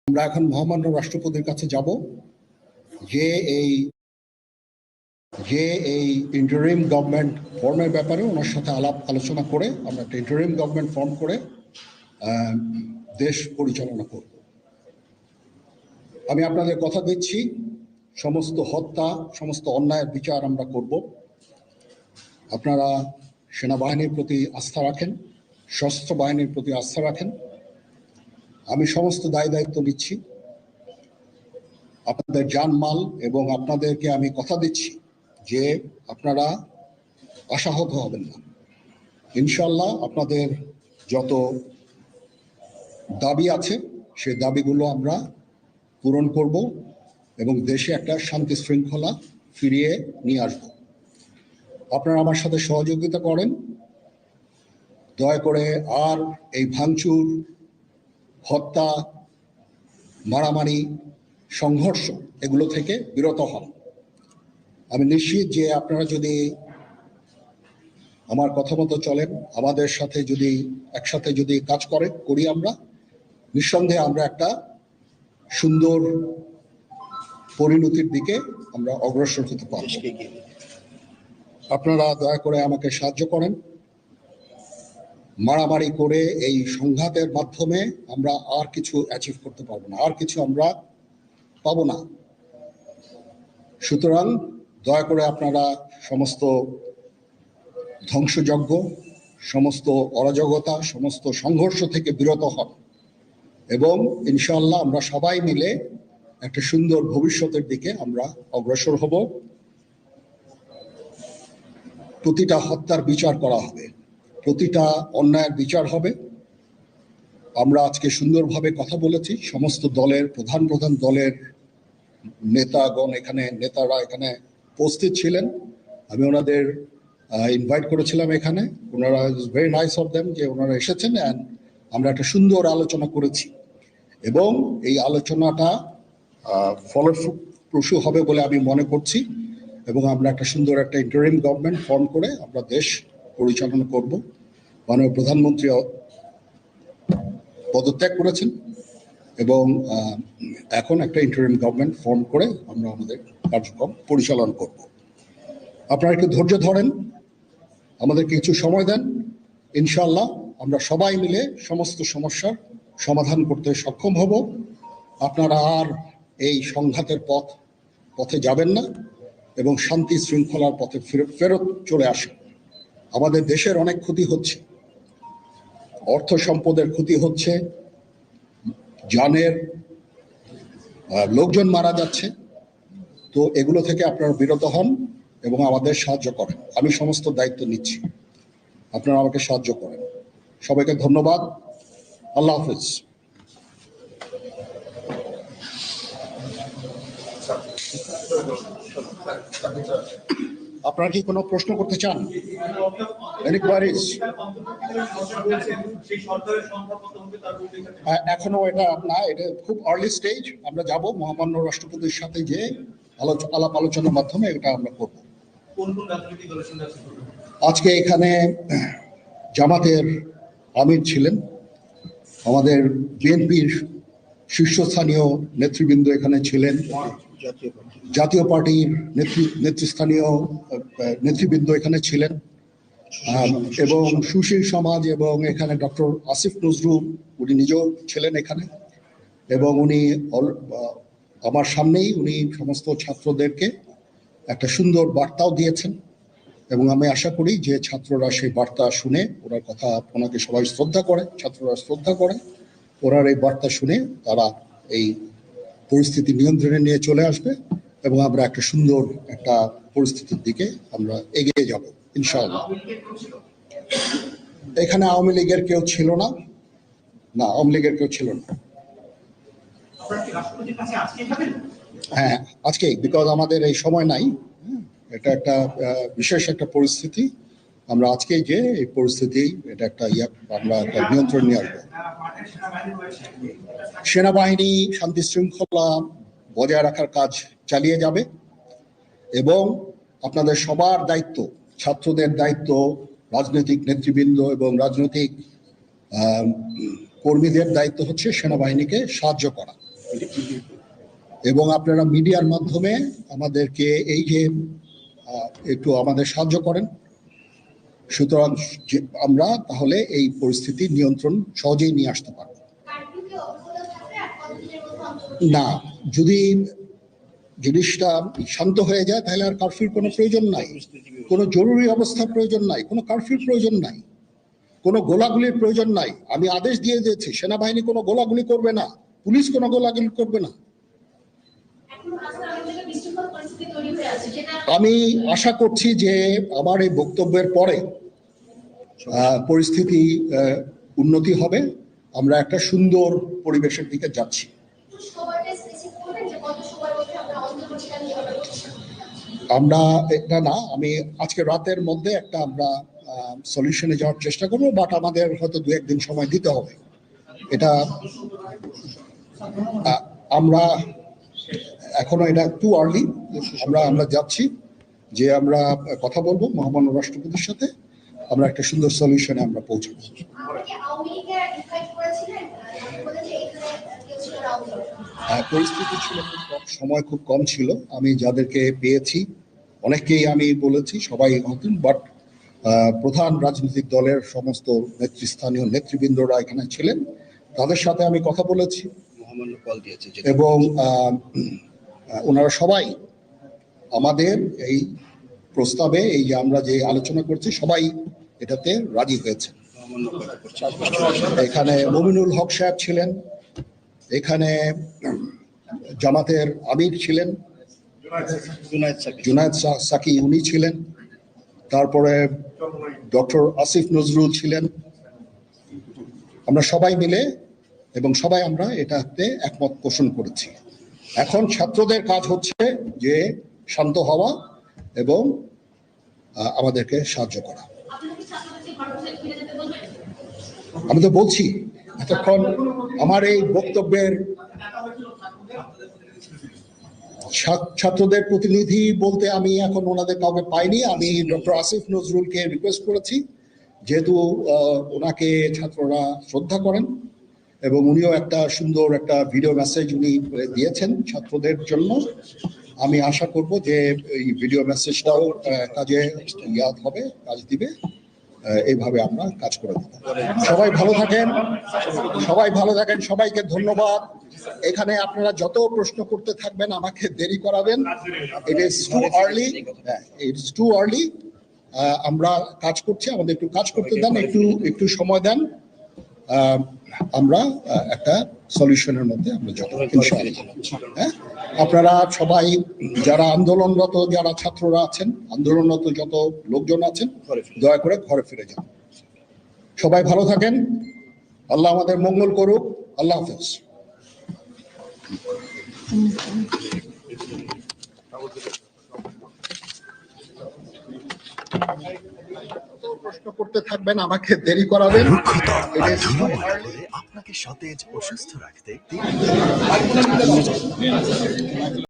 আমরা এখন মহামান্য রাষ্ট্রপতির কাছে যাব যে এই ইন্টারিম গভর্নমেন্ট ফর্মের ব্যাপারে ওনার সাথে আলোচনা করে আমরা একটা ইন্টারিম গভর্নমেন্ট ফর্ম করে দেশ পরিচালনা করব। আমি আপনাদের কথা দিচ্ছি, সমস্ত হত্যা, সমস্ত অন্যায়ের বিচার আমরা করব। আপনারা সেনাবাহিনীর প্রতি আস্থা রাখেন, সশস্ত্র বাহিনীর প্রতি আস্থা রাখেন। আমি সমস্ত দায়িত্ব নিচ্ছি, আপনাদের জানমাল, এবং আপনাদেরকে আমি কথা দিচ্ছি যে আপনারা আশাহত হবেন না। ইনশাল্লাহ আপনাদের যত দাবি আছে সেই দাবিগুলো আমরা পূরণ করব এবং দেশে একটা শান্তি শৃঙ্খলা ফিরিয়ে নিয়ে আসব। আপনারা আমার সাথে সহযোগিতা করেন, দয়া করে আর এই ভাঙচুর, হত্যা, মারামারি, সংঘর্ষ এগুলো থেকে বিরত হন। আমি নিশ্চিত যে আপনারা যদি আমার কথা মতো চলেন, আমাদের সাথে যদি একসাথে যদি কাজ করি আমরা, নিঃসন্দেহে আমরা একটা সুন্দর পরিণতির দিকে আমরা অগ্রসর হতে পারব। আপনারা দয়া করে আমাকে সাহায্য করেন। মারামারি করে এই সংঘাতের মাধ্যমে আমরা আর কিছু অ্যাচিভ করতে পারবো না, আর কিছু আমরা পাবো না। সুতরাং দয়া করে আপনারা সমস্ত ধ্বংসযজ্ঞ, সমস্ত অরাজকতা, সমস্ত সংঘর্ষ থেকে বিরত হন এবং ইনশাআল্লাহ আমরা সবাই মিলে একটা সুন্দর ভবিষ্যতের দিকে আমরা অগ্রসর হব। প্রতিটা হত্যার বিচার করা হবে, প্রতিটা অন্যায়ের বিচার হবে। আমরা আজকে সুন্দরভাবে কথা বলেছি, সমস্ত দলের প্রধান দলের নেতারা এখানে উপস্থিত ছিলেন। আমি ওনাদের ইনভাইট করেছিলাম এখানে। ওনারা ভেরি নাইস অফ দেম যে ওনারা এসেছেন, অ্যান্ড আমরা একটা সুন্দর আলোচনা করেছি এবং এই আলোচনাটা ফলপ্রসূ হবে বলে আমি মনে করছি এবং আমরা একটা সুন্দর একটা ইন্টারিম গভর্নমেন্ট ফর্ম করে আমরা দেশ পরিচালনা করব। মাননীয় প্রধানমন্ত্রী পদত্যাগ করেছেন এবং এখন একটা ইন্টারিম গভর্নমেন্ট ফর্ম করে আমরা আমাদের কার্যক্রম পরিচালনা করব। আপনারা একটু ধৈর্য ধরেন, আমাদেরকে কিছু সময় দেন। ইনশাআল্লাহ আমরা সবাই মিলে সমস্ত সমস্যার সমাধান করতে সক্ষম হব। আপনারা আর এই সংঘাতের পথে যাবেন না এবং শান্তি শৃঙ্খলার পথে ফেরত চলে আসেন। আমাদের দেশের অনেক ক্ষতি হচ্ছে, অর্থ সম্পদের ক্ষতি হচ্ছে, জানের লোকজন মারা যাচ্ছে। তো এগুলো থেকে আপনারা বিরত হন এবং আমাদের সাহায্য করেন। আমি সমস্ত দায়িত্ব নিচ্ছি, আপনারা আমাকে সাহায্য করেন। সবাইকে ধন্যবাদ। আল্লাহ হাফিজ। আপনারা কি কোনো প্রশ্ন করতে চান? এখনো এটা না, এটা খুব আর্লি স্টেজ। আমরা যাব মহামান্য রাষ্ট্রপতির সাথে যে আলাপ আলোচনার মাধ্যমে এটা আমরা করব। আজকে এখানে জামাতের আমির ছিলেন, আমাদের বিএনপির শীর্ষস্থানীয় নেতৃবৃন্দ এখানে ছিলেন, জাতীয় পার্টির নেতৃস্থানীয় নেতৃবৃন্দ এখানে ছিলেন এবং সুশীল সমাজ, এবং এখানে ডক্টর আসিফ নজরুল উনি নিজেও ছিলেন এখানে, এবং উনি আমার সামনেই উনি সমস্ত ছাত্রদেরকে একটা সুন্দর বার্তাও দিয়েছেন এবং আমি আশা করি যে ছাত্ররা সেই বার্তা শুনে ওনার কথা, ওনাকে সবাই শ্রদ্ধা করে, ছাত্ররা শ্রদ্ধা করে, ওনার এই বার্তা শুনে তারা এই পরিস্থিতি নিয়ন্ত্রণে নিয়ে চলে আসবে এবং আমরা একটা সুন্দর একটা পরিস্থিতির দিকে আমরা এগিয়ে যাব ইনশাআল্লাহ। এখানে আওয়ামী লীগের কেউ ছিল না, আওয়ামী লীগের কেউ ছিল না। হ্যাঁ, আজকেই, বিকজ আমাদের এই সময় নাই, এটা একটা বিশেষ একটা পরিস্থিতি। আমরা আজকেই যে এই পরিস্থিতি, এটা একটা আমরা একটা নিয়ন্ত্রণ নিয়ে আসবো। সেনাবাহিনী শান্তি শৃঙ্খলা বজায় রাখার কাজ চালিয়ে যাবে এবং আপনাদের সবার দায়িত্ব, ছাত্রদের দায়িত্ব, রাজনৈতিক নেতৃবৃন্দ এবং রাজনৈতিক কর্মীদের দায়িত্ব হচ্ছে সেনাবাহিনীকে সাহায্য করা। এবং আপনারা মিডিয়ার মাধ্যমে আমাদেরকে এই যে একটু আমাদের সাহায্য করেন, সুতরাং আমরা তাহলে এই পরিস্থিতি নিয়ন্ত্রণ সহজেই নিয়ে আসতে পারব। না, যদি জিনিসটা শান্ত হয়ে যায় তাহলে আর কারফিউর কোনো প্রয়োজন নাই, কোনো জরুরি অবস্থার প্রয়োজন নাই, কোনো কারফিউর প্রয়োজন নাই, কোনো গোলাগুলির প্রয়োজন নাই। আমি আদেশ দিয়ে দিয়েছি সেনাবাহিনী কোনো গোলাগুলি করবে না, পুলিশ কোনো গোলাগুলি করবে না। আমি আশা করছি যে আমার এই বক্তব্যের পরে পরিস্থিতি উন্নতি হবে, আমরা একটা সুন্দর পরিবেশের দিকে যাচ্ছি। আমরা এটা না, আমি আজকে রাতের মধ্যে একটা আমরা সলিউশনে যাওয়ার চেষ্টা করবো, বাট আমাদের হয়তো 2-1 দিন সময় দিতে হবে। এটা আমরা এখনো এটা টু আর্লি, আমরা যাচ্ছি যে আমরা কথা বলবো মহামান্য রাষ্ট্রপতির সাথে, আমরা একটা সুন্দর সলিউশনে আমরা পৌঁছাবো। পরিস্থিতি ছিল সময় খুব কম ছিল, আমি যাদেরকে পেয়েছি অনেককেই আমি বলেছি, সবাই হতেন, বাট প্রধান রাজনৈতিক দলের সমস্ত নেতৃস্থানীয় নেতৃবৃন্দরা এখানে ছিলেন, তাদের সাথে আমি কথা বলেছি এবং ওনারা সবাই আমাদের এই প্রস্তাবে, এই যে আমরা যে আলোচনা করছি, সবাই এটাতে রাজি হয়েছে। এখানে মমিনুল হক সাহেব ছিলেন, এখানে জামাতের আমির ছিলেন, জুনায়েদ সাকি উনি ছিলেন, তারপরে ডক্টর আসিফ নজরুল ছিলেন। আমরা সবাই মিলে এবং সবাই আমরা এটাতে একমত পোষণ করেছি। এখন ছাত্রদের কাজ হচ্ছে যে শান্ত হওয়া এবং আমাদেরকে সাহায্য করা। আমি তো বলছি এতক্ষণ আমার এই বক্তব্যের ছাত্রদের প্রতিনিধি বলতে আমি এখন ওনাদের কাউকে পাইনি। আমি ডক্টর আসিফ নজরুলকে রিকোয়েস্ট করেছি, যেহেতু ওনাকে ছাত্ররা শ্রদ্ধা করেন এবং উনিও একটা সুন্দর একটা ভিডিও মেসেজ উনি দিয়েছেন ছাত্রদের জন্য। আমি আশা করব যে এই ভিডিও মেসেজটাও কাজে ইয়াদ হবে, কাজ দিবে। এইভাবে আমরা কাজ করে দেব। সবাই ভালো থাকেন, সবাই ভালো থাকেন, সবাইকে ধন্যবাদ। এখানে আপনারা যত প্রশ্ন করতে থাকবেন আমাকে দেরি করাবেন। It is too early, it's too early. আমরা কাজ করছি, আমাদের একটু কাজ করতে দেন, একটু সময় দেন, আমরা একটা সলিউশনের মধ্যে আমরা যাব ইনশাআল্লাহ। হ্যাঁ, আপনারা সবাই যারা আন্দোলনরত, যারা ছাত্ররা আছেন, আন্দোলনরত যত লোকজন আছেন, দয়া করে ঘরে ফিরে যান। সবাই ভালো থাকেন, আল্লাহ আমাদের মঙ্গল করুক। আল্লাহ হাফেজ। প্রশ্ন করতে থাকবেন, আমাকে দেরি করাবেন। আপনাকে সতেজ ও সুস্থ রাখতে